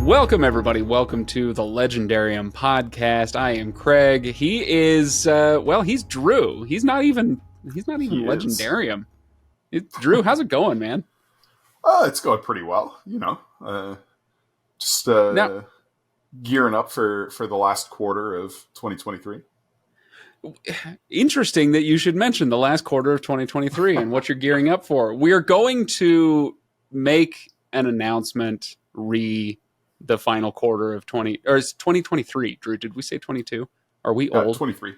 Welcome, everybody. Welcome to the Legendarium Podcast. I am Craig. He is, he's Drew. He's not even Legendarium. Drew, how's it going, man? It's going pretty well, just Now, gearing up for the last quarter of 2023. interesting that you should mention the last quarter of 2023 and what you're gearing up for. We are going to make an announcement the final quarter of 2023. Drew, did we say 22? Are we old? 23.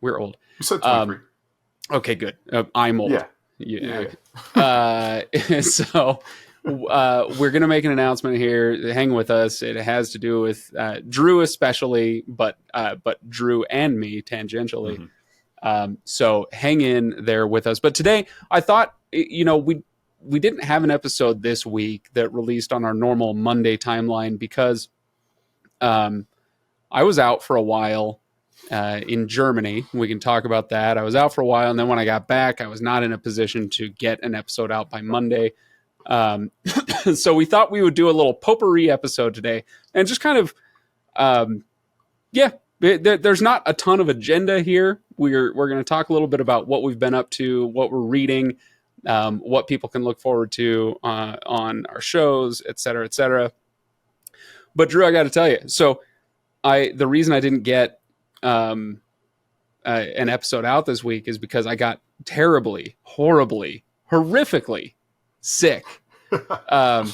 We're old. You said 23. Okay, good. I'm old. Yeah. So we're going to make an announcement here. Hang with us. It has to do with Drew especially, but Drew and me tangentially. Mm-hmm. So hang in there with us. But today I thought, we didn't have an episode this week that released on our normal Monday timeline because I was out for a while in Germany. We can talk about that. I was out for a while, and then when I got back, I was not in a position to get an episode out by Monday. So we thought we would do a little potpourri episode today and just kind of, there's not a ton of agenda here. We're going to talk a little bit about what we've been up to, what we're reading, what people can look forward to on our shows, et cetera, et cetera. But Drew, I got to tell you, so the reason I didn't get an episode out this week is because I got terribly, horribly, horrifically sick. I'm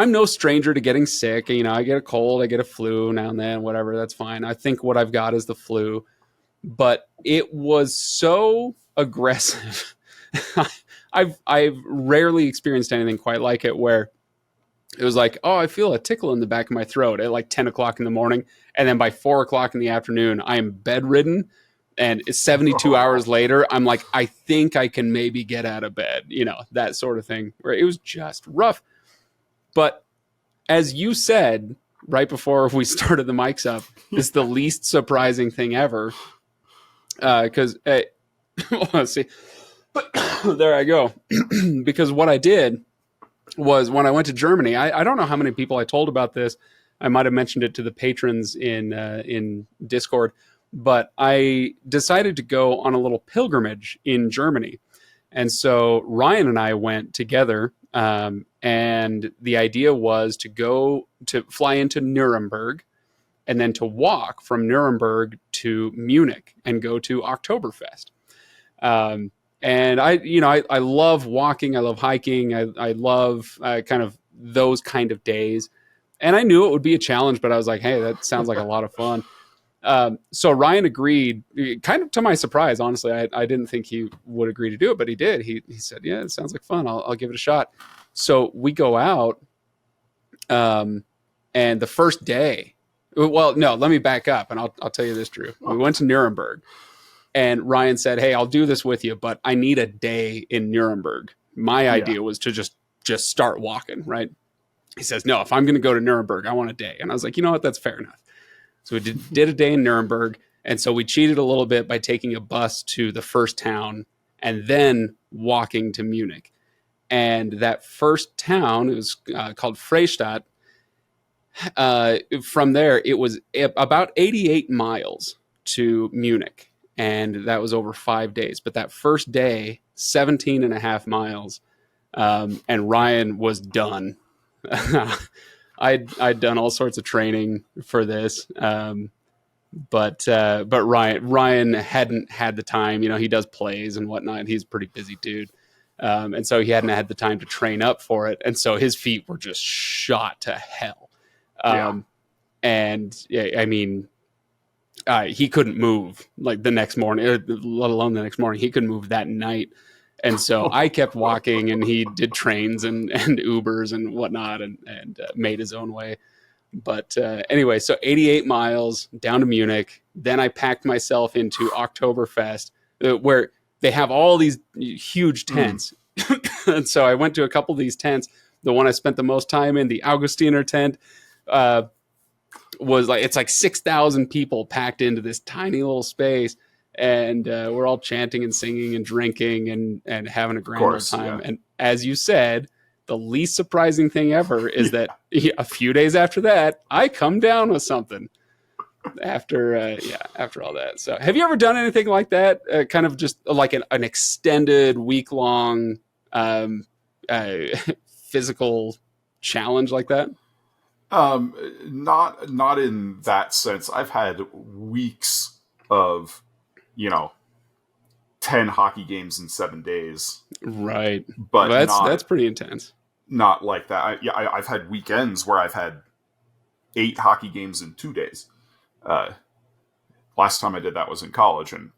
no stranger to getting sick. I get a cold, I get a flu now and then, whatever, that's fine. I think what I've got is the flu, but it was so aggressive. I've rarely experienced anything quite like it, where it was like, oh, I feel a tickle in the back of my throat at like 10 o'clock in the morning. And then by 4 o'clock in the afternoon, I am bedridden. And 72 hours later, I'm like, I think I can maybe get out of bed, that sort of thing, where it was just rough. But as you said, right before we started the mics up, it's the least surprising thing ever. Because, let's see, there I go. Because what I did was when I went to Germany, I don't know how many people I told about this. I might have mentioned it to the patrons in Discord, but I decided to go on a little pilgrimage in Germany. And so Ryan and I went together, and the idea was to fly into Nuremberg and then to walk from Nuremberg to Munich and go to Oktoberfest. And I love walking. I love hiking. I love kind of those kind of days. And I knew it would be a challenge, but I was like, hey, that sounds like a lot of fun. So Ryan agreed, kind of to my surprise, honestly. I didn't think he would agree to do it, but he did. He said, yeah, it sounds like fun. I'll give it a shot. So we go out, and the first day, well, no, let me back up, and I'll tell you this, Drew. We went to Nuremberg, and Ryan said, hey, I'll do this with you, but I need a day in Nuremberg. My idea was to just start walking, right? He says, no, if I'm going to go to Nuremberg, I want a day. And I was like, you know what? That's fair enough. So we did a day in Nuremberg. And so we cheated a little bit by taking a bus to the first town and then walking to Munich. And that first town, it was called Freistadt. From there, it was about 88 miles to Munich. And that was over 5 days. But that first day, 17 and a half miles. And Ryan was done. I'd done all sorts of training for this. But Ryan hadn't had the time. He does plays and whatnot. He's a pretty busy dude. And so he hadn't had the time to train up for it. And so his feet were just shot to hell. And I mean, he couldn't move like the next morning, let alone the next morning. He couldn't move that night. And so I kept walking, and he did trains and Ubers and whatnot and made his own way. But anyway, so 88 miles down to Munich. Then I packed myself into Oktoberfest, where they have all these huge tents. And so I went to a couple of these tents. The one I spent the most time in, the Augustiner tent, was it's like 6,000 people packed into this tiny little space. And we're all chanting and singing and drinking and having a grand old time. Yeah. And as you said, the least surprising thing ever is that a few days after that, I come down with something after all that. So have you ever done anything like that? Kind of just like an extended week-long physical challenge like that? Not in that sense. I've had weeks of, 10 hockey games in 7 days. Right. But well, that's pretty intense. Not like that. I've had weekends where I've had 8 hockey games in 2 days. Last time I did that was in college, and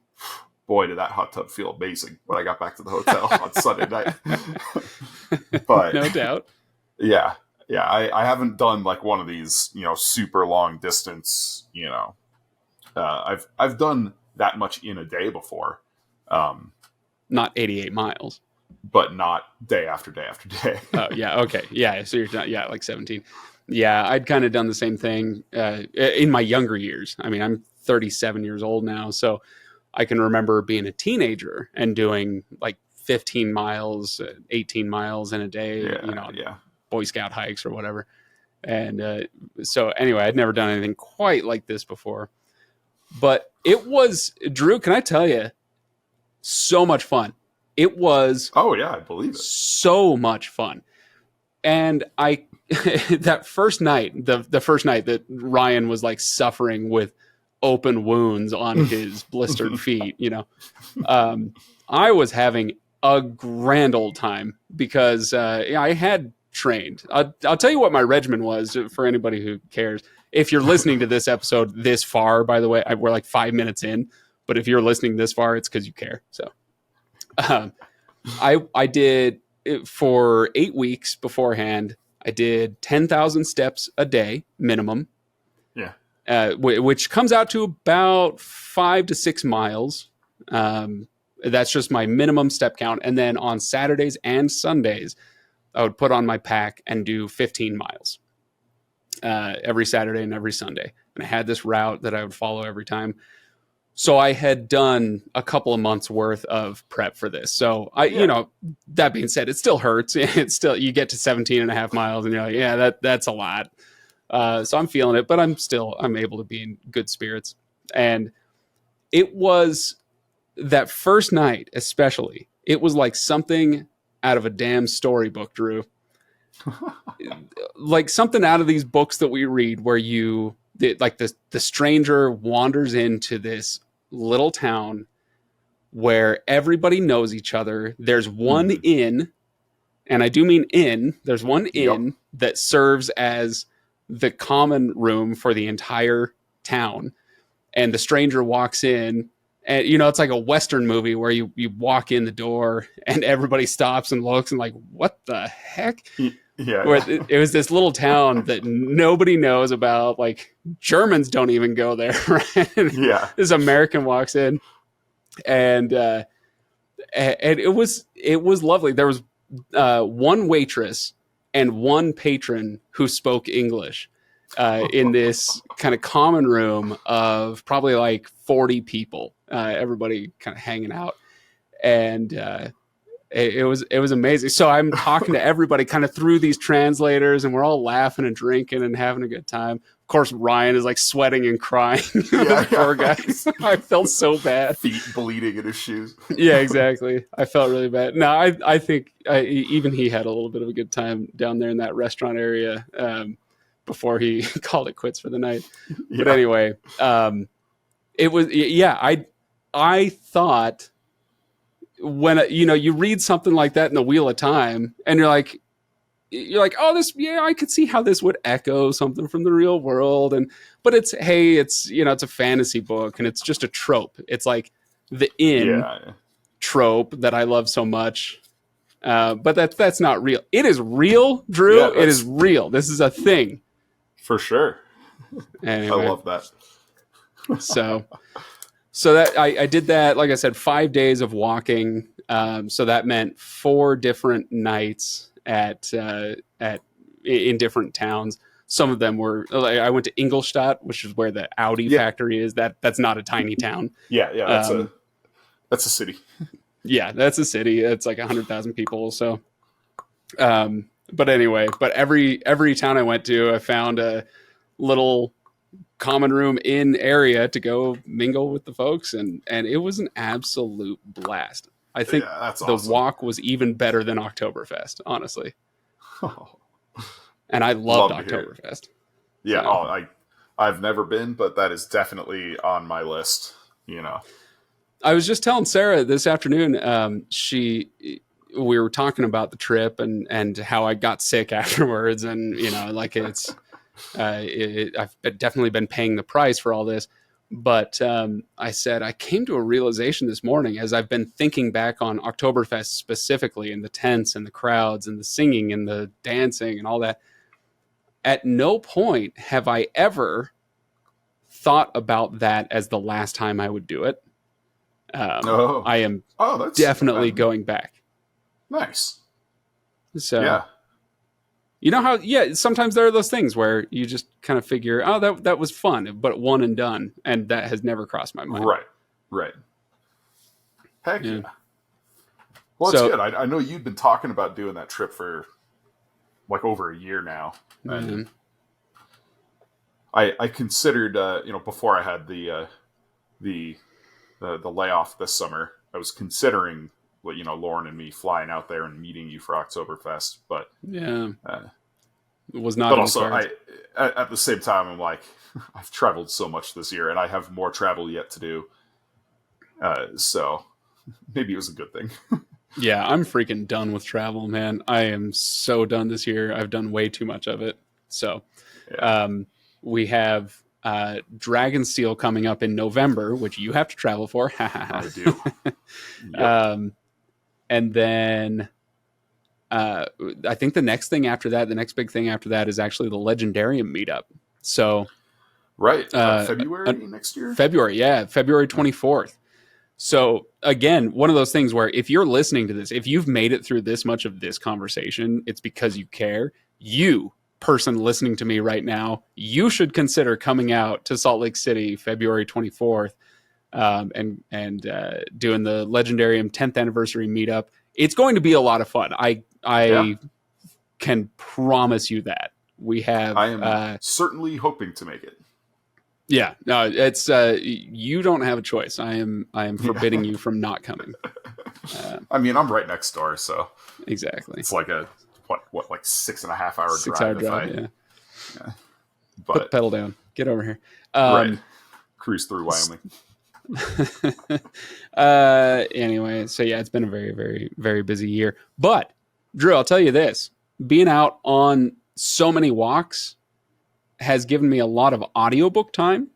boy, did that hot tub feel amazing when I got back to the hotel on Sunday night. But no doubt. Yeah. I haven't done like one of these, super long distance, I've done that much in a day before. Not 88 miles. But not day after day after day. Oh, yeah. Okay. Yeah. So you're not, like 17. Yeah. I'd kind of done the same thing in my younger years. I mean, I'm 37 years old now. So I can remember being a teenager and doing like 15 miles, 18 miles in a day, Boy Scout hikes or whatever. And so anyway, I'd never done anything quite like this before. But it was, Drew, can I tell you, so much fun. It was. Oh, yeah, I believe it. So much fun. And that first night, the first night that Ryan was like suffering with open wounds on his blistered feet, I was having a grand old time because I had trained. I'll tell you what my regimen was for anybody who cares. If you're listening to this episode this far, by the way, we're like 5 minutes in, but if you're listening this far, it's because you care. So I did it for 8 weeks beforehand. I did 10,000 steps a day minimum. Yeah. Which comes out to about 5 to 6 miles. That's just my minimum step count. And then on Saturdays and Sundays, I would put on my pack and do 15 miles every Saturday and every Sunday. And I had this route that I would follow every time. So I had done a couple of months worth of prep for this. So that being said, it still hurts. It's still, you get to 17 and a half miles and you're like, yeah, that's a lot. So I'm feeling it, but I'm able to be in good spirits. And it was that first night, especially, it was like something out of a damn storybook, Drew. Like something out of these books that we read where the stranger wanders into this little town where everybody knows each other. There's one inn, and I do mean inn. There's one inn that serves as the common room for the entire town. And the stranger walks in, and it's like a Western movie where you walk in the door and everybody stops and looks and like, what the heck? Yeah. Where it was this little town that nobody knows about. Like Germans don't even go there. Right? Yeah. This American walks in, and it was lovely. There was one waitress and one patron who spoke English in this kind of common room of probably like 40 people. Everybody kind of hanging out, and it was amazing. So I'm talking to everybody kind of through these translators, and we're all laughing and drinking and having a good time. Of course, Ryan is like sweating and crying. Poor guy. I felt so bad. Feet bleeding in his shoes. Yeah, exactly. I felt really bad. No, I think even he had a little bit of a good time down there in that restaurant area before he called it quits for the night. Yeah. But anyway, it was, I thought, when you read something like that in the Wheel of Time and you're like, oh, this, I could see how this would echo something from the real world. But it's a fantasy book and it's just a trope. It's like the inn trope that I love so much. But that's not real. It is real, Drew. It is real. This is a thing. For sure. Anyway. I love that. So that I did that, like I said, 5 days of walking. So that meant 4 different nights in different towns. Some of them were, I went to Ingolstadt, which is where the Audi factory is. That's not a tiny town. Yeah. That's a city. Yeah, that's a city. It's like 100,000 people. So, But anyway, every town I went to, I found a little common room in area to go mingle with the folks, and it was an absolute blast. I think that's the awesome. walk was even better than Oktoberfest, honestly. And I loved Oktoberfest. Yeah, so. I've never been, but that is definitely on my list. I was just telling Sarah this afternoon. We were talking about the trip and how I got sick afterwards, and like it's. I've definitely been paying the price for all this, but I said I came to a realization this morning as I've been thinking back on Oktoberfest specifically, and the tents and the crowds and the singing and the dancing and all that. At no point have I ever thought about that as the last time I would do it. I am definitely going back. Nice. So yeah. You know how, sometimes there are those things where you just kind of figure, oh, that was fun, but one and done. And that has never crossed my mind. Right. Heck yeah. Well, it's good. I know you've been talking about doing that trip for like over a year now. And I considered, before I had the layoff this summer, I was considering, Lauren and me flying out there and meeting you for Oktoberfest, but it was not. But also, at the same time, I'm like, I've traveled so much this year, and I have more travel yet to do. So maybe it was a good thing. Yeah, I'm freaking done with travel, man. I am so done this year. I've done way too much of it. So, we have Dragonsteel coming up in November, which you have to travel for. I do. Yep. And then I think the next big thing after that is actually the Legendarium meetup. So, right. February next year? February 24th. So again, one of those things where if you're listening to this, if you've made it through this much of this conversation, it's because you care. You, person listening to me right now, you should consider coming out to Salt Lake City February 24th and doing the Legendarium 10th anniversary meetup. It's going to be a lot of fun. I can promise you that. I am certainly hoping to make it. Yeah, no, it's you don't have a choice. I am forbidding you from not coming. I'm right next door, so exactly. It's like a like 6.5 hour 6 hour drive. Yeah. But put the pedal down. Get over here. Right. Cruise through Wyoming. Anyway, so it's been a very, very, very busy year. But Drew, I'll tell you this: being out on so many walks has given me a lot of audiobook time.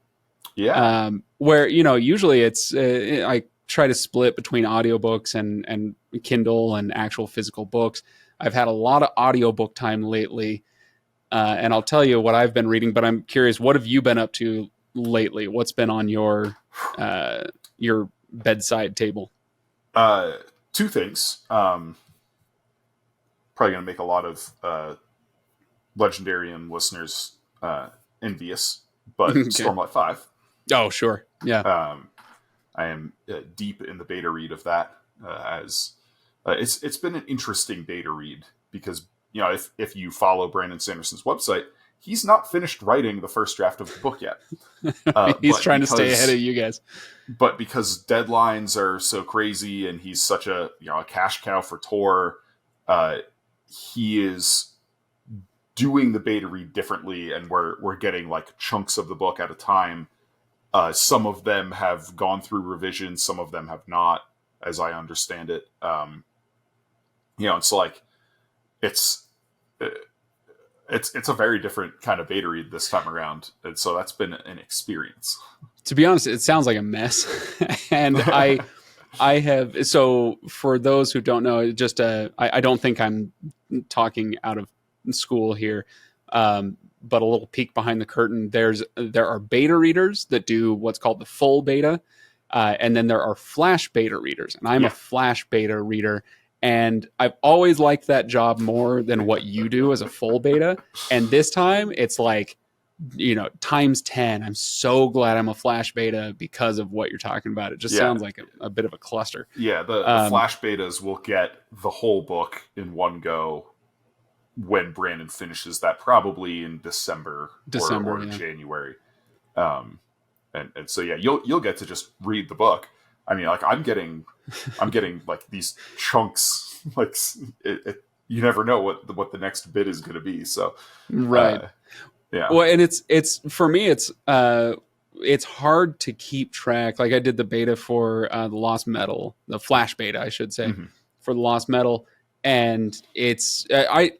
Yeah. Where, usually it's, I try to split between audiobooks and Kindle and actual physical books. I've had a lot of audiobook time lately. And I'll tell you what I've been reading, but I'm curious, what have you been up to lately? What's been on your bedside table? Two things. Probably going to make a lot of Legendarium listeners envious, but okay. Stormlight 5. Oh, sure. Yeah. I am deep in the beta read of that. As it's been an interesting beta read because, if you follow Brandon Sanderson's website, he's not finished writing the first draft of the book yet. He's trying to stay ahead of you guys. But because deadlines are so crazy and he's such a cash cow for Tor, he is doing the beta read differently, and we're getting like chunks of the book at a time. Some of them have gone through revisions, some of them have not, as I understand it. It's like it's a very different kind of beta read this time around, and so that's been an experience. To be honest, it sounds like a mess, and I have. So for those who don't know, just I don't think I'm talking out of school here, but a little peek behind the curtain. There are beta readers that do what's called the full beta, and then there are flash beta readers, and I'm a flash beta reader, and I've always liked that job more than what you do as a full beta. And this time it's like, times 10. I'm so glad I'm a flash beta because of what you're talking about. It just sounds like a bit of a cluster. Yeah, the flash betas will get the whole book in one go. when Brandon finishes that, probably in December or yeah. January. And so yeah, you'll get to just read the book. I mean, like I'm getting like these chunks. Like you never know what the next bit is going to be. So Right. Yeah. Well, and it's for me, it's hard to keep track. Like I did the beta for the Lost Metal, the Flash beta, I should say, for the Lost Metal, and it's I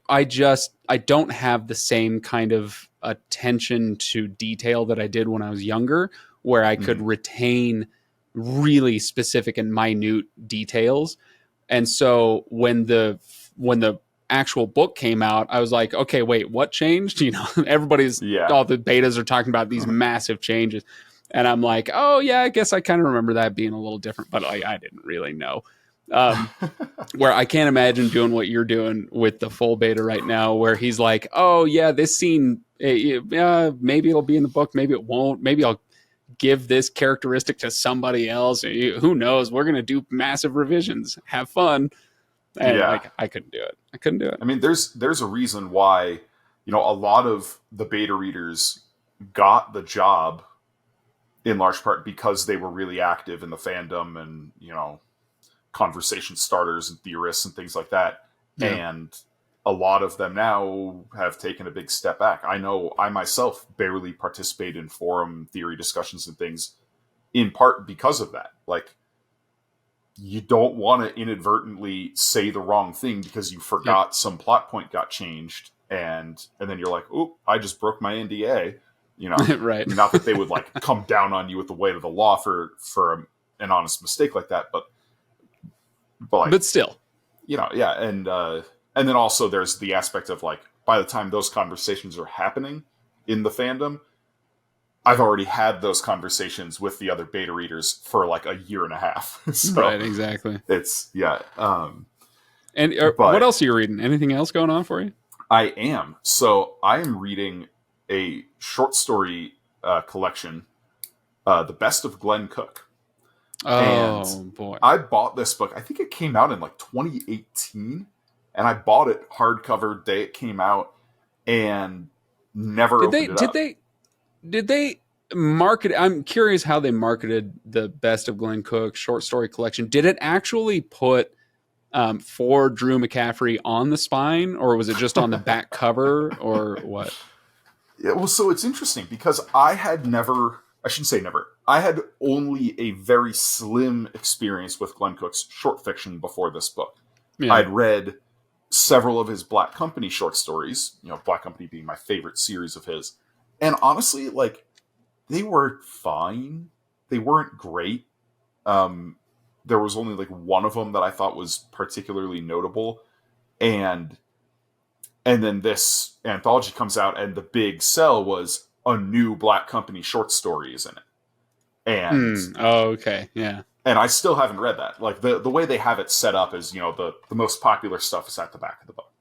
don't have the same kind of attention to detail that I did when I was younger, where I could retain really specific and minute details. And so when the actual book came out, I was like, okay, wait, what changed? You know, all the betas are talking about these massive changes. And I'm like, oh yeah, I guess I kind of remember that being a little different, but I didn't really know. Where I can't imagine doing what you're doing with the full beta right now, where he's like, oh yeah, this scene, maybe it'll be in the book, maybe it won't, maybe I'll give this characteristic to somebody else. Who knows? We're going to do massive revisions. Have fun. And I couldn't do it. I mean, there's a reason why, a lot of the beta readers got the job in large part because they were really active in the fandom and, conversation starters and theorists and things like that. Yeah. And a lot of them now have taken a big step back. I know I myself barely participate in forum theory discussions and things, in part because of that. Like, you don't want to inadvertently say the wrong thing because you forgot some plot point got changed, and then you're like, "Oh, I just broke my NDA." Right? Not that they would like come down on you with the weight of the law for an honest mistake like that, but still, and then also there's the aspect of like, by the time those conversations are happening in the fandom, I've already had those conversations with the other beta readers for like a year and a half. So right, exactly. It's and what else are you reading? Anything else going on for you? I am. So I am reading a short story collection, The Best of Glenn Cook. Oh, boy. I bought this book. I think it came out in like 2018, and I bought it hardcover day it came out and never opened it up. Did they market? I'm curious how they marketed the Best of Glenn Cook short story collection. Did it actually put for Drew McCaffrey on the spine, or was it just on the back cover, or what? Yeah, well, so it's interesting because I shouldn't say never. I had only a very slim experience with Glenn Cook's short fiction before this book. Yeah. I'd read several of his Black Company short stories, Black Company being my favorite series of his. And honestly, like, they were fine. They weren't great. There was only like one of them that I thought was particularly notable. And then this anthology comes out, and the big sell was a new Black Company short story is in it. And okay, yeah. And I still haven't read that. Like the way they have it set up is, the most popular stuff is at the back of the book.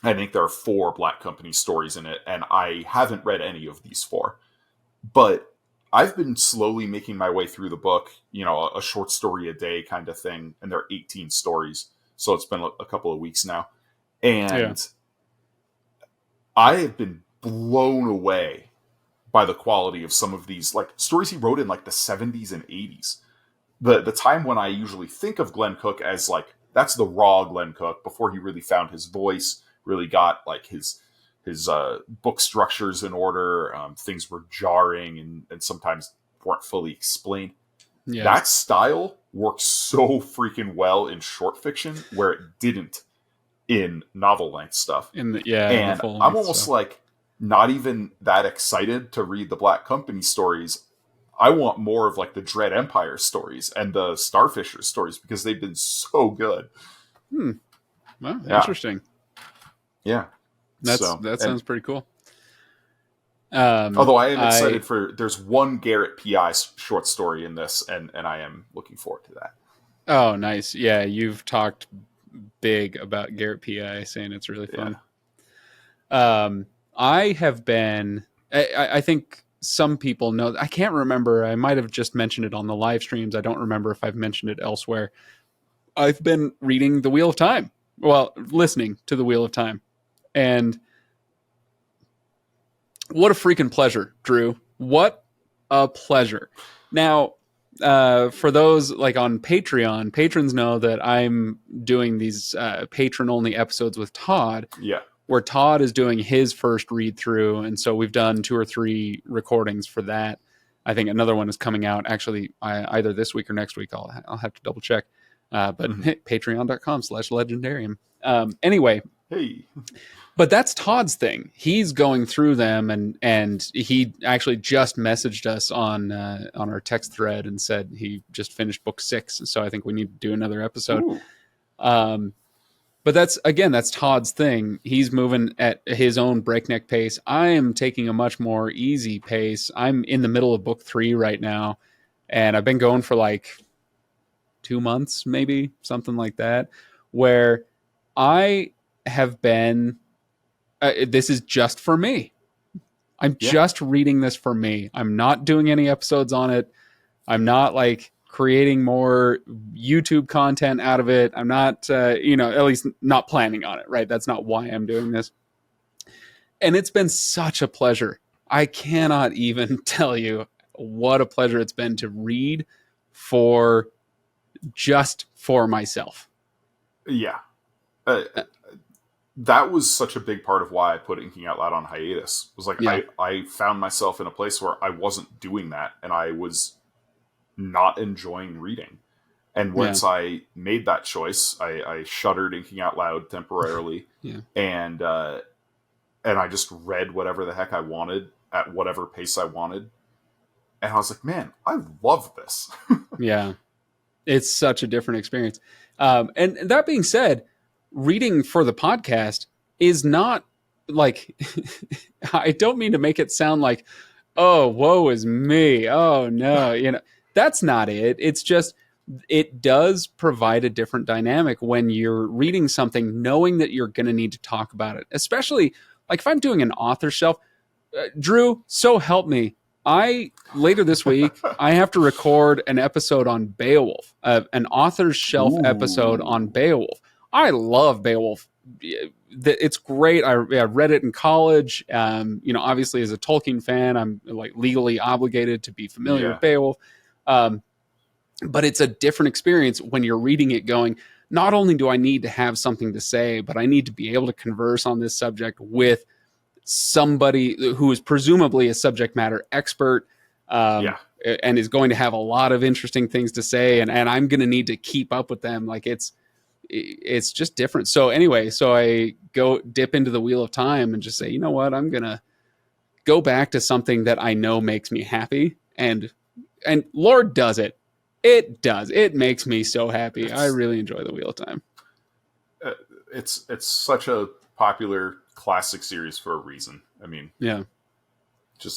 I think there are 4 Black Company stories in it, and I haven't read any of these 4. But I've been slowly making my way through the book, a short story a day kind of thing, and there are 18 stories, so it's been a couple of weeks now. And I have been blown away by the quality of some of these like stories he wrote in like the 70s and 80s. The time when I usually think of Glenn Cook as like, that's the raw Glenn Cook before he really found his voice, really got like his book structures in order. Things were jarring and sometimes weren't fully explained. Yeah. That style works so freaking well in short fiction where it didn't in novel length stuff. And I'm almost like not even that excited to read the Black Company stories. I want more of like the Dread Empire stories and the Starfisher stories because they've been so good. Well, interesting. Yeah. That sounds pretty cool. Although I am excited there's one Garrett P.I. short story in this, and I am looking forward to that. Oh, nice. Yeah, you've talked big about Garrett P.I., saying it's really fun. Yeah. I have been, I think some people know, I can't remember, I might have just mentioned it on the live streams. I don't remember if I've mentioned it elsewhere. I've been reading The Wheel of Time. Well, listening to the Wheel of Time. And what a freaking pleasure, Drew. What a pleasure. Now, for those like on Patreon, patrons know that I'm doing these patron-only episodes with Todd. Yeah. Where Todd is doing his first read through. And so we've done 2 or 3 recordings for that. I think another one is coming out actually either this week or next week. I'll have to double check. But patreon.com/legendarium. Anyway. Hey. But that's Todd's thing. He's going through them, and he actually just messaged us on our text thread and said he just finished book 6. So I think we need to do another episode. But that's Todd's thing. He's moving at his own breakneck pace. I am taking a much more easy pace. I'm in the middle of book 3 right now, and I've been going for like 2 months, maybe something like that, where I have been, this is just for me. I'm just reading this for me. I'm not doing any episodes on it. I'm not like creating more YouTube content out of it. I'm not, at least not planning on it, right? That's not why I'm doing this. And it's been such a pleasure. I cannot even tell you what a pleasure it's been to read just for myself. Yeah. That was such a big part of why I put Inking Out Loud on hiatus. It was like, I found myself in a place where I wasn't doing that, and I was not enjoying reading. And once I made that choice, I shuttered Inking Out Loud temporarily. And I just read whatever the heck I wanted at whatever pace I wanted. And I was like, man, I love this. Yeah. It's such a different experience. And that being said, reading for the podcast is not like, I don't mean to make it sound like, oh, woe is me. Oh no. That's not it. It's just, it does provide a different dynamic when you're reading something, knowing that you're going to need to talk about it. Especially like if I'm doing an author shelf, Drew, so help me. Later this week, I have to record an episode on Beowulf, an author's shelf episode on Beowulf. I love Beowulf. It's great. I read it in college. Obviously as a Tolkien fan, I'm like legally obligated to be familiar with Beowulf. But it's a different experience when you're reading it going, not only do I need to have something to say, but I need to be able to converse on this subject with somebody who is presumably a subject matter expert and is going to have a lot of interesting things to say. And I'm going to need to keep up with them. Like it's just different. So anyway, I go dip into the Wheel of Time and just say, you know what, I'm going to go back to something that I know makes me happy. And Lord does it. It does. It makes me so happy. I really enjoy the Wheel of Time. It's such a popular classic series for a reason. I mean, at the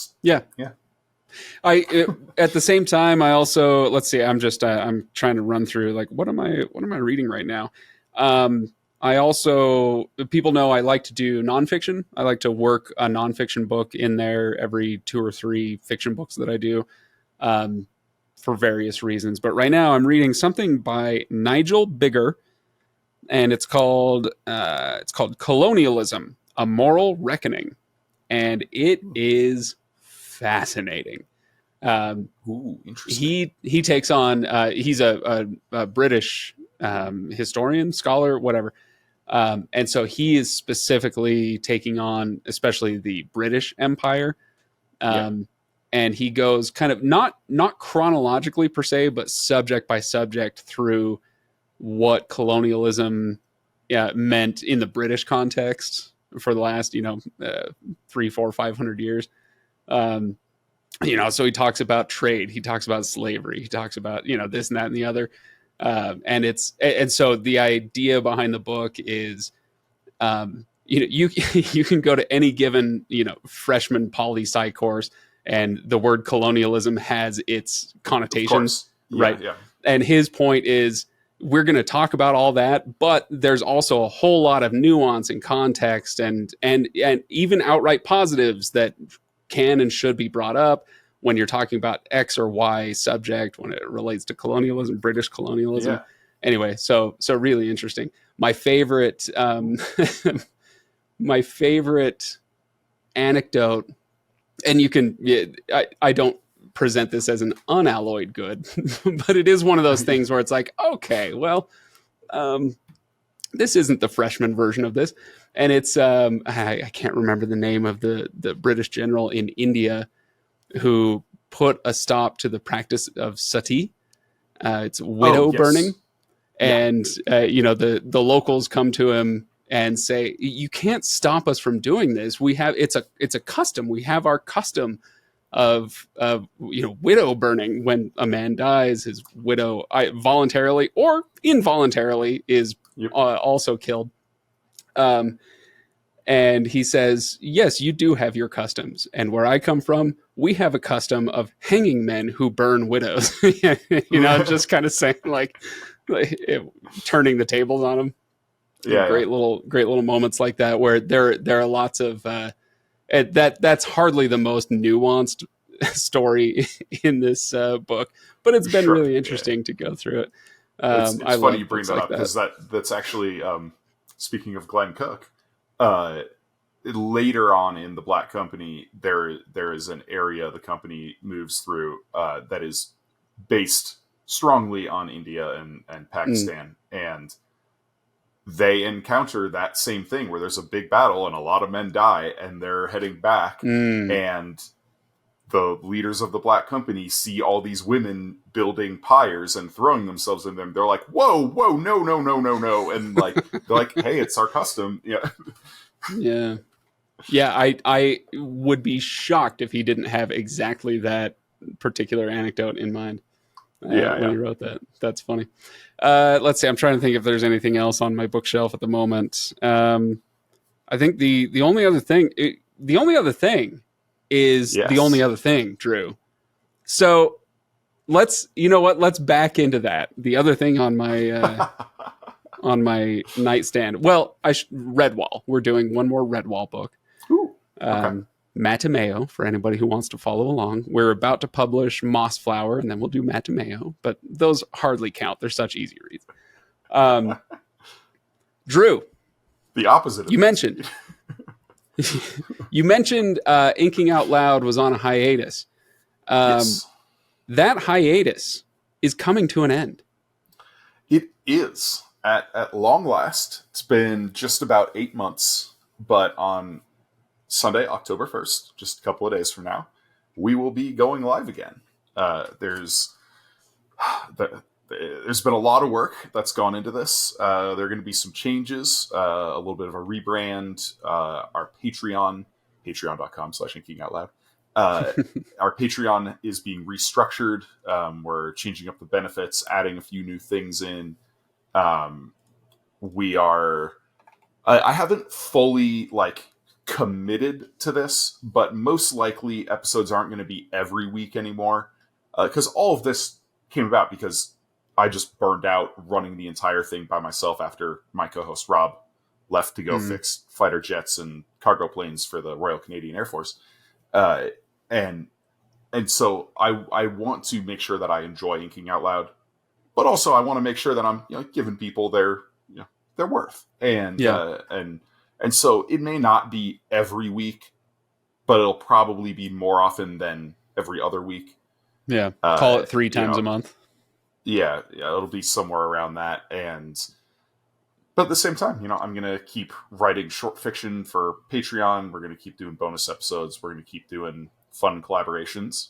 same time, I also, let's see, I'm trying to run through like, what am I reading right now? I also, people know I like to do nonfiction. I like to work a nonfiction book in there every 2 or 3 fiction books that I do, for various reasons. But right now I'm reading something by Nigel Bigger, and it's called Colonialism, A Moral Reckoning. And it is fascinating. Interesting. He takes on, he's a British historian, scholar, whatever. And so he is specifically taking on, especially the British Empire. And he goes kind of not chronologically per se, but subject by subject through what colonialism meant in the British context for the last, 300, 400, 500 years. So he talks about trade, he talks about slavery, he talks about, this and that and the other. And so the idea behind the book is, you can go to any given, freshman poli-sci course, and the word colonialism has its connotations, right? Yeah. And his point is, we're going to talk about all that, but there's also a whole lot of nuance and context and even outright positives that can and should be brought up when you're talking about X or Y subject when it relates to colonialism, British colonialism. anyway, so really interesting. My favorite my favorite anecdote, and you can, I don't present this as an unalloyed good, but it is one of those things where it's like, okay, well, this isn't the freshman version of this. And it's, I can't remember the name of the British general in India who put a stop to the practice of sati. It's widow burning. And, the locals come to him and say, you can't stop us from doing this. We have, it's a custom. We have our custom of widow burning. When a man dies, his widow voluntarily or involuntarily is also killed. And he says, yes, you do have your customs. And where I come from, we have a custom of hanging men who burn widows. Just kind of saying like turning the tables on them. Great little moments like that where there are lots of that's hardly the most nuanced story in this book, but it's been really interesting to go through it. It's funny you bring that up because that's actually speaking of Glenn Cook. Later on in the Black Company, there is an area the company moves through that is based strongly on India and Pakistan, and they encounter that same thing where there's a big battle and a lot of men die, and they're heading back, and the leaders of the Black Company see all these women building pyres and throwing themselves in them. They're like, whoa, no. And like, they're like, hey, it's our custom. Yeah. I would be shocked if he didn't have exactly that particular anecdote in mind when he wrote that. That's funny. Let's see. I'm trying to think if there's anything else on my bookshelf at the moment. I think the only other thing is the only other thing, Drew. So let's back into that. The other thing on my on my nightstand. Well, Redwall. We're doing one more Redwall book. Ooh, okay. Matameo, for anybody who wants to follow along. We're about to publish Mossflower, and then we'll do Matameo, but those hardly count. They're such easy reads. Drew. The opposite of you mentioned. You mentioned Inking Out Loud was on a hiatus. Yes. That hiatus is coming to an end. It is. At long last. It's been just about 8 months, but on Sunday, October 1st, just a couple of days from now, we will be going live again. There's been a lot of work that's gone into this. There are going to be some changes, a little bit of a rebrand. Our Patreon, patreon.com/inkingoutloud. Our Patreon is being restructured. We're changing up the benefits, adding a few new things in. I haven't fully committed to this, but most likely episodes aren't going to be every week anymore. Because all of this came about because I just burned out running the entire thing by myself after my co-host Rob left to go fix fighter jets and cargo planes for the Royal Canadian Air Force. And so I want to make sure that I enjoy Inking Out Loud, but also I want to make sure that I'm giving people their worth. And so it may not be every week, but it'll probably be more often than every other week. Yeah. Call it 3 times a month. Yeah. It'll be somewhere around that. But at the same time, I'm going to keep writing short fiction for Patreon. We're going to keep doing bonus episodes. We're going to keep doing fun collaborations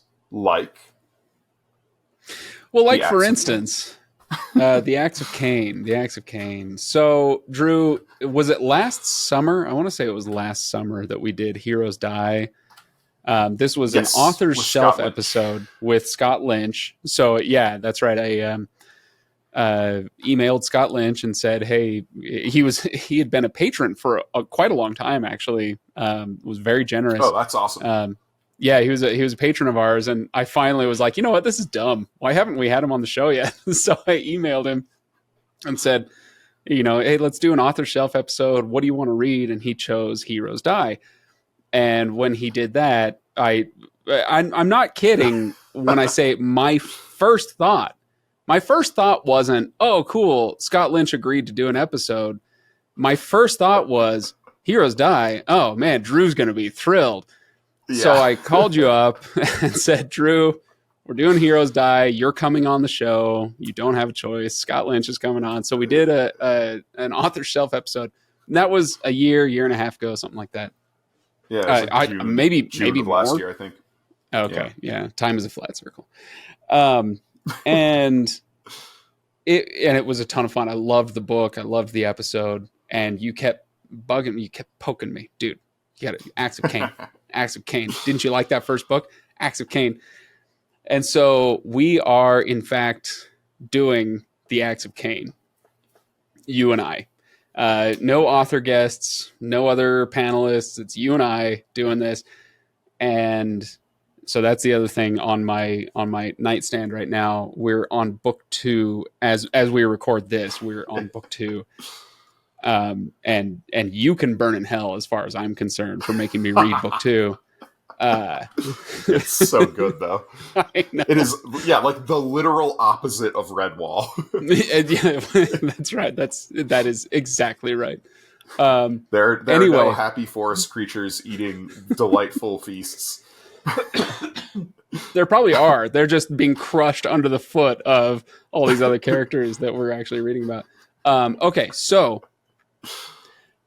for instance, the Acts of Cain. So, Drew, was it last summer? I want to say it was last summer that we did Heroes Die. This was an author's shelf episode with Scott Lynch. So, yeah, that's right. I emailed Scott Lynch and said, hey, he had been a patron for quite a long time, actually. Was very generous. Oh, that's awesome. Yeah, he was a patron of ours, and I finally was like, you know what, this is dumb. Why haven't we had him on the show yet? So I emailed him and said, hey, let's do an author shelf episode. What do you want to read? And he chose Heroes Die. And when he did that, I'm not kidding when I say my first thought my first thought wasn't, oh, cool, Scott Lynch agreed to do an episode. My first thought was, Heroes Die. Oh, man, Drew's going to be thrilled. Yeah. So I called you up and said, Drew, we're doing Heroes Die. You're coming on the show. You don't have a choice. Scott Lynch is coming on. So we did an Author Shelf episode. And that was a year and a half ago, something like that. Yeah, like June, maybe of more. Last year, I think. Okay, yeah. Time is a flat circle. And it was a ton of fun. I loved the book. I loved the episode. And you kept bugging me. You kept poking me. Dude, you got it. Acts of Cain. Acts of Cain. Didn't you like that first book? Acts of Cain. And so we are, in fact, doing the Acts of Cain. You and I. No author guests, no other panelists. It's you and I doing this. And so that's the other thing on my nightstand right now. We're on book 2 as we record this. We're on book 2. And you can burn in hell as far as I'm concerned for making me read book 2. It's so good though. I know. It is, yeah, like the literal opposite of Redwall. Yeah, that's right. That is exactly right. There are no happy forest creatures eating delightful feasts. There probably are. They're just being crushed under the foot of all these other characters that we're actually reading about. Okay, so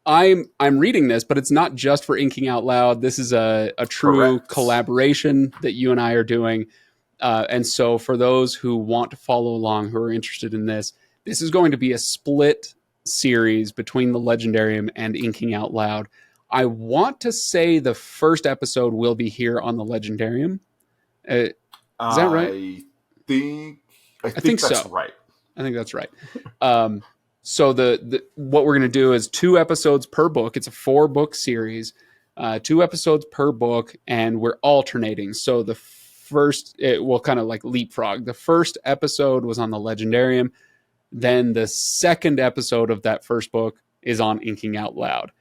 I'm reading this, but it's not just for Inking Out Loud. This is a true collaboration that you and I are doing. And so for those who want to follow along, who are interested in this, this is going to be a split series between the Legendarium and Inking Out Loud. I want to say the first episode will be here on the Legendarium. Is that right? I think that's so. Right. I think that's right. So the what we're going to do is 2 episodes per book. It's a 4-book series, 2 episodes per book, and we're alternating. So the first, it will kind of like leapfrog. The first episode was on the Legendarium. Then the second episode of that first book is on Inking Out Loud.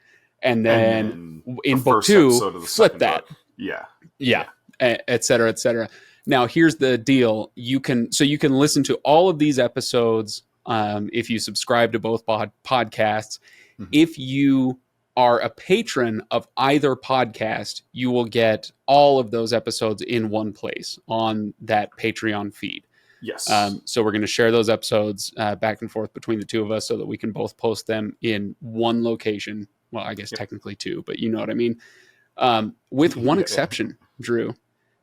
And then in book 2, flip that. Book. Yeah. Et cetera, et cetera. Now, here's the deal. You can listen to all of these episodes if you subscribe to both podcasts. Mm-hmm. If you are a patron of either podcast, you will get all of those episodes in one place on that Patreon feed. Yes. So we're going to share those episodes back and forth between the 2 of us so that we can both post them in one location. Well, I guess technically 2, but you know what I mean. With one exception, Drew.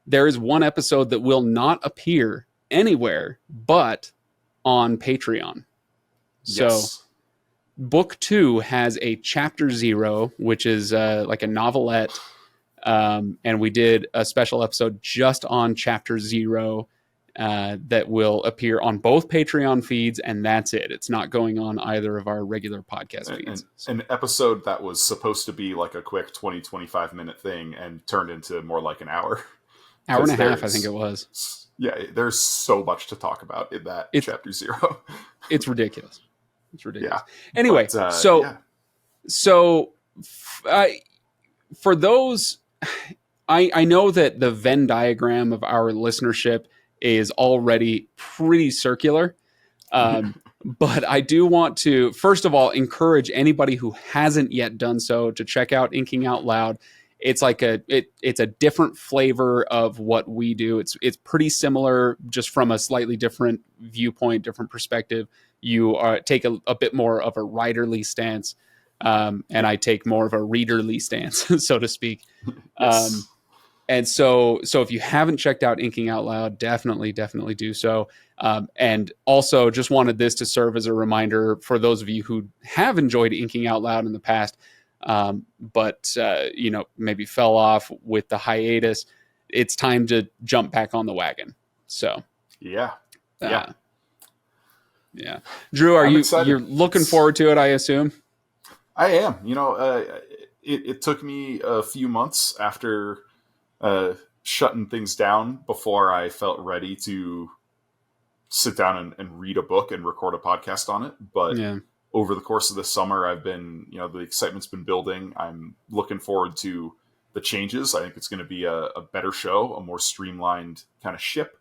There is one episode that will not appear anywhere but on Patreon. So book 2 has a chapter 0, which is like a novelette. And we did a special episode just on chapter 0 that will appear on both Patreon feeds. And that's it. It's not going on either of our regular podcast feeds. An episode that was supposed to be like a quick 20-25 minute thing and turned into more like an hour. Hour and a half, I think it was. Yeah, there's so much to talk about in that chapter 0. It's ridiculous. Yeah. Anyway, but, for those, I know that the Venn diagram of our listenership is already pretty circular. But I do want to, first of all, encourage anybody who hasn't yet done so to check out Inking Out Loud. It's like it's a different flavor of what we do. It's pretty similar, just from a slightly different viewpoint, different perspective. You take a bit more of a writerly stance, and I take more of a readerly stance, so to speak. Yes. And so if you haven't checked out Inking Out Loud, definitely do so. And also just wanted this to serve as a reminder for those of you who have enjoyed Inking Out Loud in the past, but maybe fell off with the hiatus. It's time to jump back on the wagon. So yeah. Drew, you're looking forward to it, I assume? I am. It took me a few months after shutting things down before I felt ready to sit down and read a book and record a podcast on it. But over the course of the summer, I've been, the excitement's been building. I'm looking forward to the changes. I think it's going to be a better show, a more streamlined kind of ship.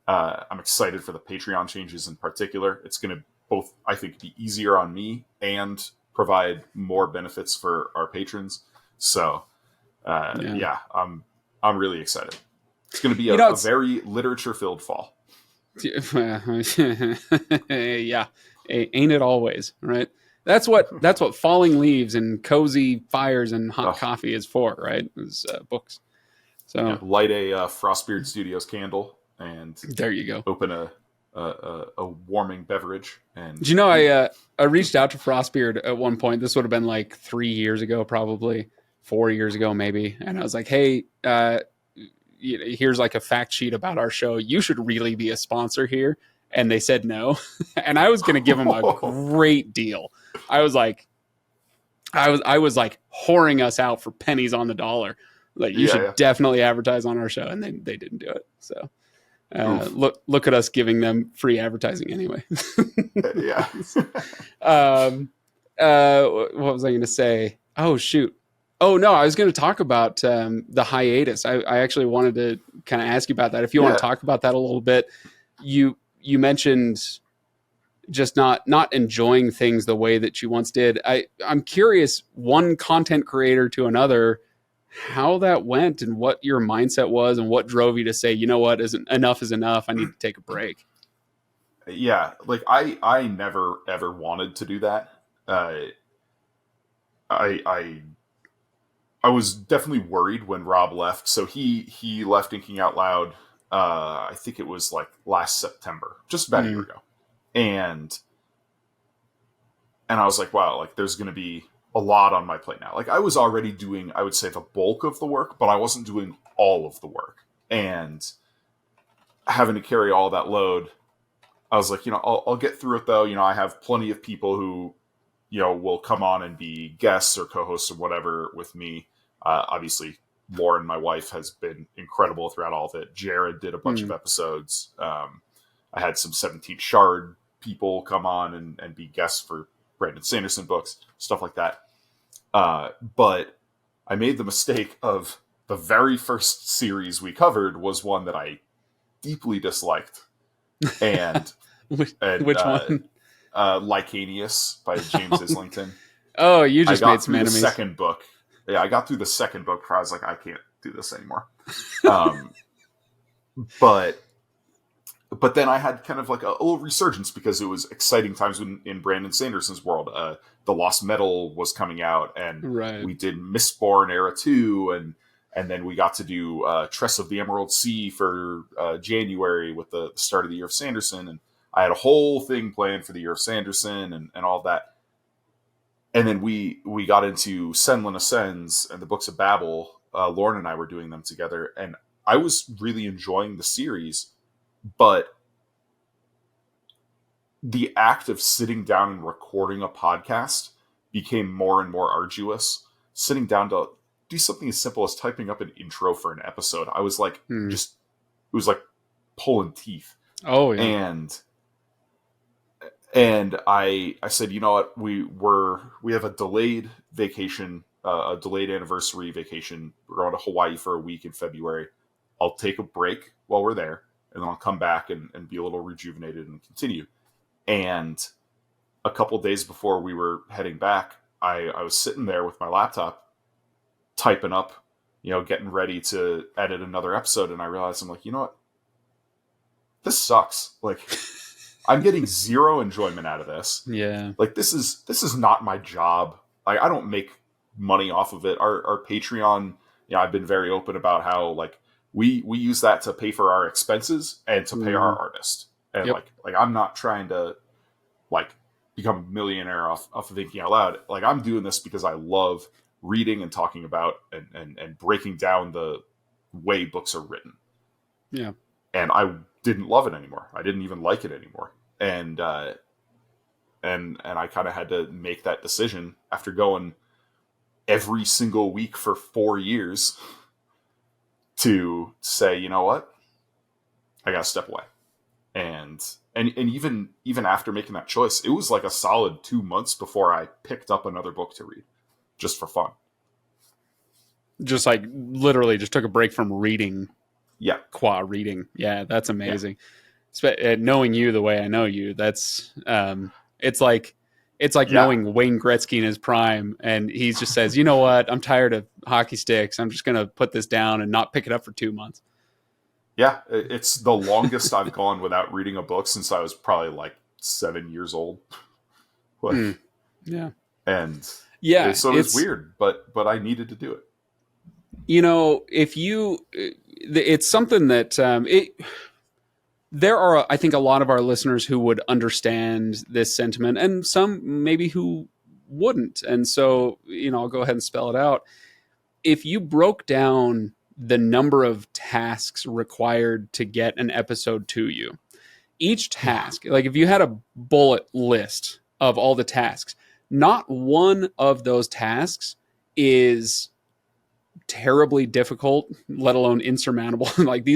I'm excited for the Patreon changes in particular. It's going to both, I think, be easier on me and provide more benefits for our patrons. So, yeah, I'm really excited. It's going to be a very literature-filled fall. Yeah, ain't it always, right? That's what falling leaves and cozy fires and hot coffee is for, right? Is books. So yeah, light a Frostbeard Studios candle, and there you go. Open a warming beverage. And do you know I reached out to Frostbeard at one point. This would have been like 3 years ago, probably 4 years ago, maybe. And I was like, hey, here's like a fact sheet about our show. You should really be a sponsor here. And they said no. And I was going to give them a great deal. I was like whoring us out for pennies on the dollar. Like you should definitely advertise on our show. And they didn't do it. So look at us giving them free advertising anyway. Yeah. What was I going to say? Oh, shoot. Oh, no, I was going to talk about the hiatus. I actually wanted to kind of ask you about that. If you want to talk about that a little bit, you mentioned just not enjoying things the way that you once did. I'm curious, one content creator to another, how that went and what your mindset was and what drove you to say, you know what, enough is enough. I need to take a break. Yeah. Like I never, ever wanted to do that. I was definitely worried when Rob left. So he left Inking Out Loud. I think it was like last September, just about a year ago. And I was like, wow, like there's going to be a lot on my plate now. Like I was already doing, I would say, the bulk of the work, but I wasn't doing all of the work. And having to carry all that load, I was like, I'll get through it though. I have plenty of people who, will come on and be guests or co-hosts or whatever with me. Obviously, Lauren, my wife, has been incredible throughout all of it. Jared did a bunch of episodes. I had some 17th Shard people come on and be guests for Brandon Sanderson books, stuff like that. But I made the mistake of the very first series we covered was one that I deeply disliked. And which one? Lycanius by James Islington. Oh, you just made some enemies. The second book. Yeah, I got through the second book before I was like, I can't do this anymore. But then I had kind of like a little resurgence because it was exciting times in Brandon Sanderson's world. The Lost Metal was coming out, and we did Mistborn Era 2, and then we got to do Tress of the Emerald Sea for January with the start of the year of Sanderson, and I had a whole thing planned for the year of Sanderson and all that. And then we got into Senlin Ascends and the Books of Babel. Lauren and I were doing them together, and I was really enjoying the series, but the act of sitting down and recording a podcast became more and more arduous. Sitting down to do something as simple as typing up an intro for an episode, I was like, it was like pulling teeth. Oh, yeah. And I said, you know what, we have a delayed vacation, a delayed anniversary vacation. We're going to Hawaii for a week in February. I'll take a break while we're there, and then I'll come back and be a little rejuvenated and continue. And a couple days before we were heading back, I was sitting there with my laptop, typing up, getting ready to edit another episode, and I realized, I'm like, you know what? This sucks. Like, I'm getting zero enjoyment out of this. Yeah. Like, this is not my job. I don't make money off of it. Our Patreon, I've been very open about how, like, we use that to pay for our expenses and to pay our artist. And like I'm not trying to like become a millionaire off of Inking Out Loud. Like, I'm doing this because I love reading and talking about and breaking down the way books are written. Yeah. And I didn't love it anymore. I didn't even like it anymore. And I kind of had to make that decision after going every single week for 4 years to say, you know what? I got to step away. And even after making that choice, it was like a solid 2 months before I picked up another book to read, just for fun. Just like literally just took a break from reading. Yeah. qua reading. Yeah, that's amazing. Knowing you the way I know you, that's it's like knowing Wayne Gretzky in his prime, and he just says, you know what, I'm tired of hockey sticks. I'm just going to put this down and not pick it up for 2 months. Yeah, it's the longest I've gone without reading a book since I was probably like 7 years old. Yeah. And so it's weird, but I needed to do it. If it's something that there are, I think, a lot of our listeners who would understand this sentiment, and some maybe who wouldn't. And so, I'll go ahead and spell it out. If you broke down the number of tasks required to get an episode to you, each task, like if you had a bullet list of all the tasks, not one of those tasks is terribly difficult, let alone insurmountable. Like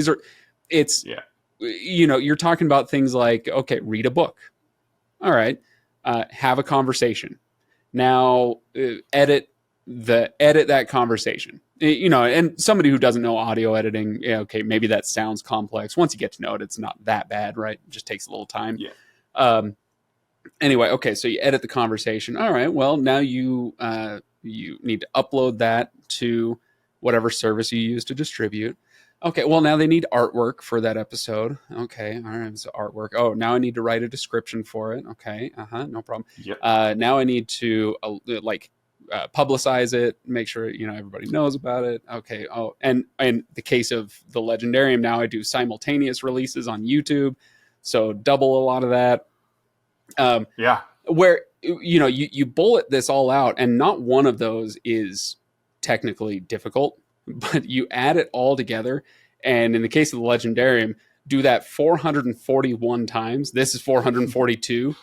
you're talking about things like, okay, read a book. All right. Have a conversation. Now edit that conversation. And somebody who doesn't know audio editing, okay, maybe that sounds complex. Once you get to know it, it's not that bad, right? It just takes a little time. Yeah. Anyway, okay, so you edit the conversation. All right, well, now you need to upload that to whatever service you use to distribute. Okay, well, now they need artwork for that episode. Okay, all right, so artwork. Oh, now I need to write a description for it. Okay, no problem. Yep. Now I need to publicize it, make sure everybody knows about it. Okay. Oh, and in the case of the Legendarium, now I do simultaneous releases on YouTube, so double a lot of that. Where you bullet this all out, and not one of those is technically difficult, but you add it all together, and in the case of the Legendarium, do that 441 times. This is 442.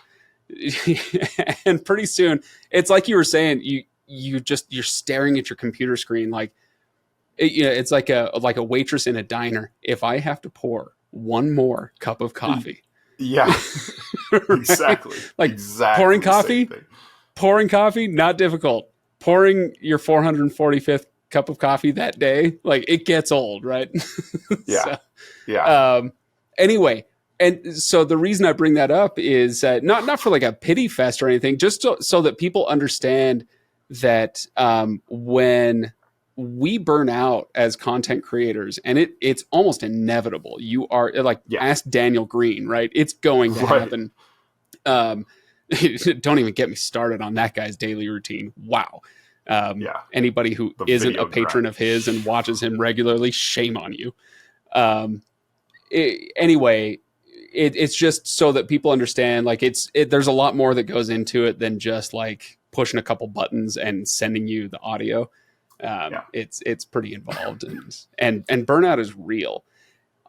And pretty soon, it's like you were saying, you're staring at your computer screen like it's like a waitress in a diner. If I have to pour one more cup of coffee, right? Exactly. pouring coffee, not difficult. Pouring your 445th cup of coffee that day, like, it gets old, right? Anyway. And so the reason I bring that up is not for like a pity fest or anything, just so that people understand that when we burn out as content creaters, and it's almost inevitable. You are ask Daniel Green, right? It's going to happen. Don't even get me started on that guy's daily routine. Wow. Anybody who isn't a patron of his and watches him regularly, shame on you. Anyway. It's just so that people understand, like, there's a lot more that goes into it than just like pushing a couple buttons and sending you the audio. It's pretty involved, and burnout is real.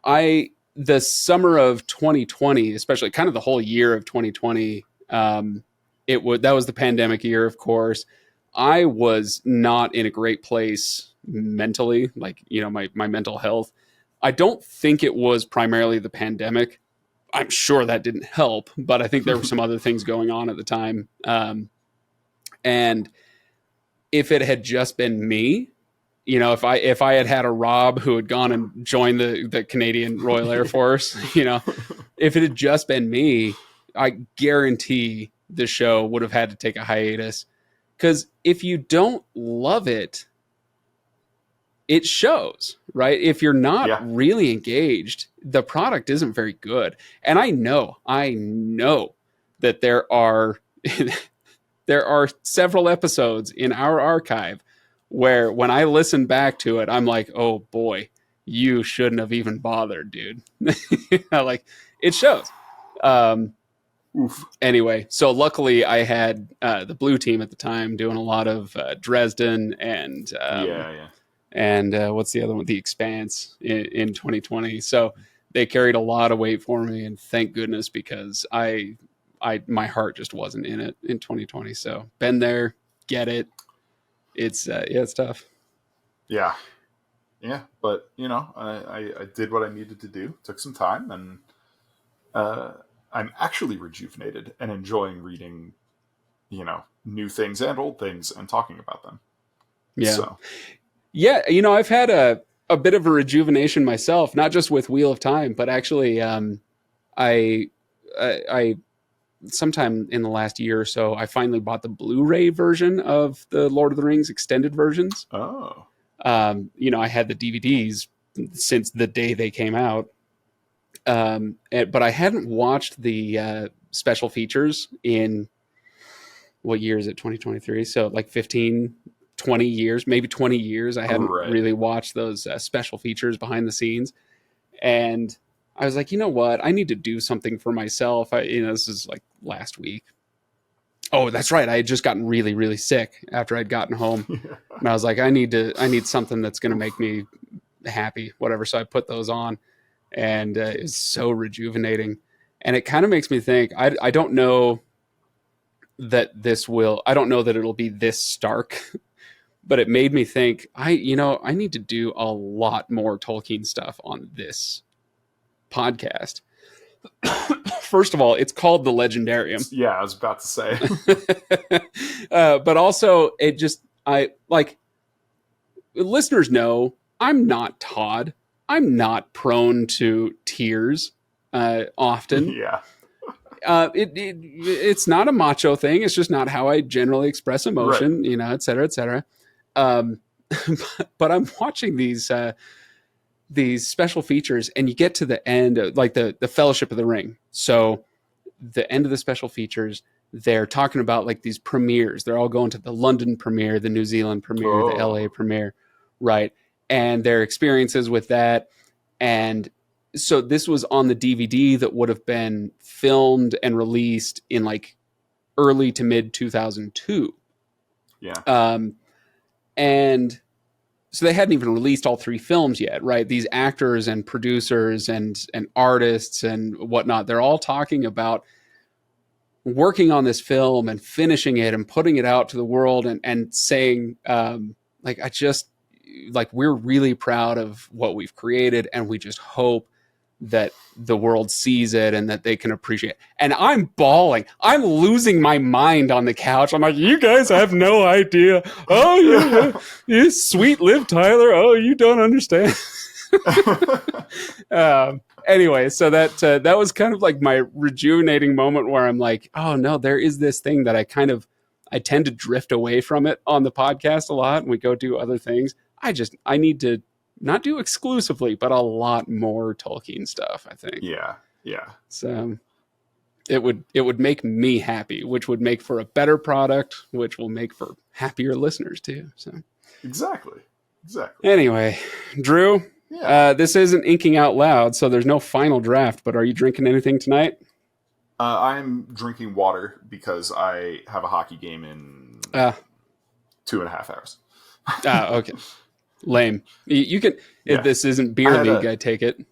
The summer of 2020, especially kind of the whole year of 2020, that was the pandemic year, of course. I was not in a great place mentally, like, my mental health. I don't think it was primarily the pandemic. I'm sure that didn't help, but I think there were some other things going on at the time. And if it had just been me, if I had a Rob who had gone and joined the Canadian Royal Air Force, if it had just been me, I guarantee the show would have had to take a hiatus. Because if you don't love it, it shows, right? If you're not really engaged, the product isn't very good. And I know that there are several episodes in our archive where when I listen back to it, I'm like, oh boy, you shouldn't have even bothered, dude. Like, it shows. Anyway, so luckily I had the blue team at the time doing a lot of Dresden and and what's the other one? The Expanse in 2020. So they carried a lot of weight for me, and thank goodness, because my heart just wasn't in it in 2020. So been there, get it. It's tough. Yeah, but I did what I needed to do. Took some time, and I'm actually rejuvenated and enjoying reading, new things and old things and talking about them. Yeah. So. Yeah, I've had a bit of a rejuvenation myself, not just with Wheel of Time, but actually, I sometime in the last year or so, I finally bought the Blu-ray version of the Lord of the Rings extended versions. Oh, I had the DVDs since the day they came out. But I hadn't watched the special features in, what year is it? 2023. So like 15, 20 years, maybe 20 years. I hadn't really watched those special features behind the scenes. And I was like, you know what? I need to do something for myself. This is like last week. Oh, that's right. I had just gotten really, really sick after I'd gotten home. And I was like, I need something that's going to make me happy, whatever. So I put those on, and it's so rejuvenating. And it kind of makes me think, I don't know that I don't know that it'll be this stark, but it made me think, I need to do a lot more Tolkien stuff on this podcast. First of all, it's called the Legendarium. Yeah, I was about to say. But also, listeners know I'm not Todd. I'm not prone to tears often. Yeah. It's not a macho thing. It's just not how I generally express emotion, right. Et cetera, et cetera. But I'm watching these special features, and you get to the end, like the Fellowship of the Ring. So the end of the special features, they're talking about like these premieres. They're all going to the London premiere, the New Zealand premiere, the LA premiere, right? And their experiences with that. And so this was on the DVD that would have been filmed and released in like early to mid 2002. Yeah. And so they hadn't even released all 3 films yet, right? These actors and producers and artists and whatnot, they're all talking about working on this film and finishing it and putting it out to the world and saying, we're really proud of what we've created, and we just hope that the world sees it and that they can appreciate it. And I'm bawling. I'm losing my mind on the couch. I'm like, you guys have no idea. Oh, yeah. Sweet Liv Tyler. Oh, you don't understand. Anyway, so that was kind of like my rejuvenating moment where I'm like, oh no, there is this thing that I tend to drift away from it on the podcast a lot, and we go do other things. I need to not do exclusively, but a lot more Tolkien stuff, I think. Yeah. So it would make me happy, which would make for a better product, which will make for happier listeners too. So Exactly. Anyway, Drew, this isn't inking out loud, so there's no final draft, but are you drinking anything tonight? I'm drinking water because I have a hockey game in 2.5 hours. Okay. Lame. You can. If this isn't beer league, I take it.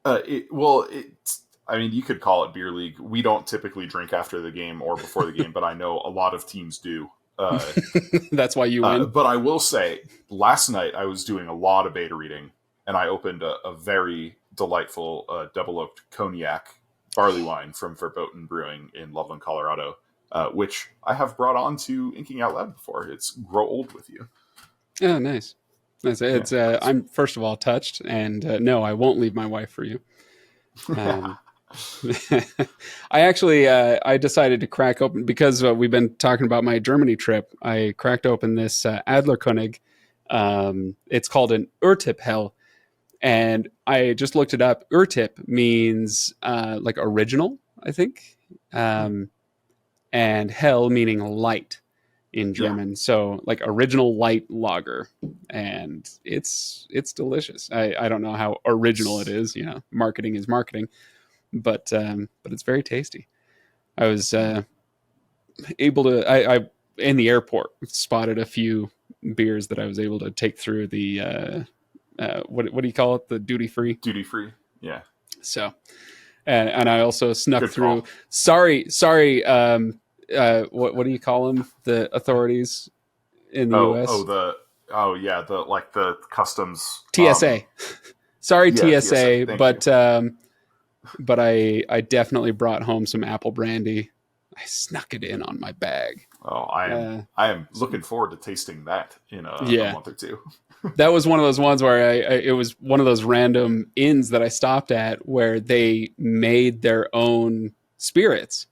You could call it beer league. We don't typically drink after the game or before the game, but I know a lot of teams do. That's why you win. But I will say, last night I was doing a lot of beta reading, and I opened a very delightful double oaked cognac barley wine from Verboten Brewing in Loveland, Colorado, which I have brought on to Inking Out Loud before. It's Grow Old With You. Oh, nice. I'm first of all touched, and no, I won't leave my wife for you. I actually I decided to crack open, because we've been talking about my Germany trip. I cracked open this Adlerkönig. It's called an Urtyp, and I just looked it up. Urtyp means like original, I think, and hell meaning light in German. So like original light lager, and it's delicious. I don't know how original it is. Marketing is marketing, but it's very tasty. I was able to, I in the airport spotted a few beers that I was able to take through the what do you call it? The duty free. Yeah. So, and I also snuck Good through. call. Sorry. What do you call them? The authorities in the U.S. The customs TSA. Sorry, TSA, Thank but I definitely brought home some apple brandy. I snuck it in on my bag. Oh, I am looking forward to tasting that in a month or two. That was one of those ones where it was one of those random inns that I stopped at where they made their own spirits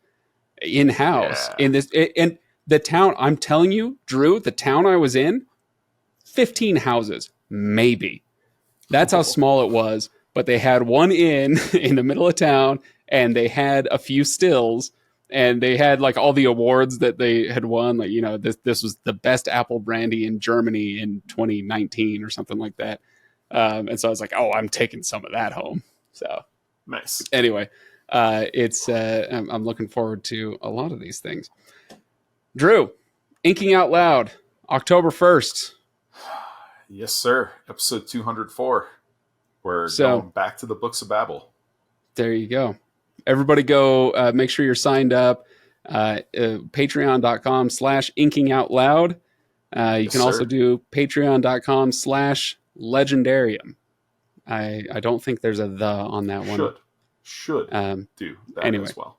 in-house in this. And the town, I'm telling you, Drew, the town I was in, 15 houses, maybe. That's how small it was. But they had one inn in the middle of town, and they had a few stills, and they had like all the awards that they had won. Like, you know, this was the best apple brandy in Germany in 2019 or something like that. And so I was like, oh, I'm taking some of that home. So nice. Anyway, I'm looking forward to a lot of these things. Drew, Inking Out Loud, October 1st. Yes, sir. Episode 204. We're going back to the Books of Babel. There you go. Everybody go make sure you're signed up. Patreon.com/inkingoutloud. You can also do patreon.com/legendarium. I don't think there's a the on that one. Should do that anyway. As well.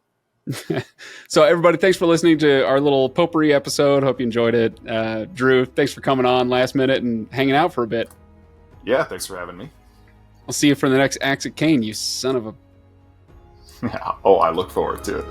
So everybody, thanks for listening to our little potpourri episode. Hope you enjoyed it. Drew, thanks for coming on last minute and hanging out for a bit. Yeah, thanks for having me. I'll see you for the next Axe of Cain, you son of a... Oh, I look forward to it.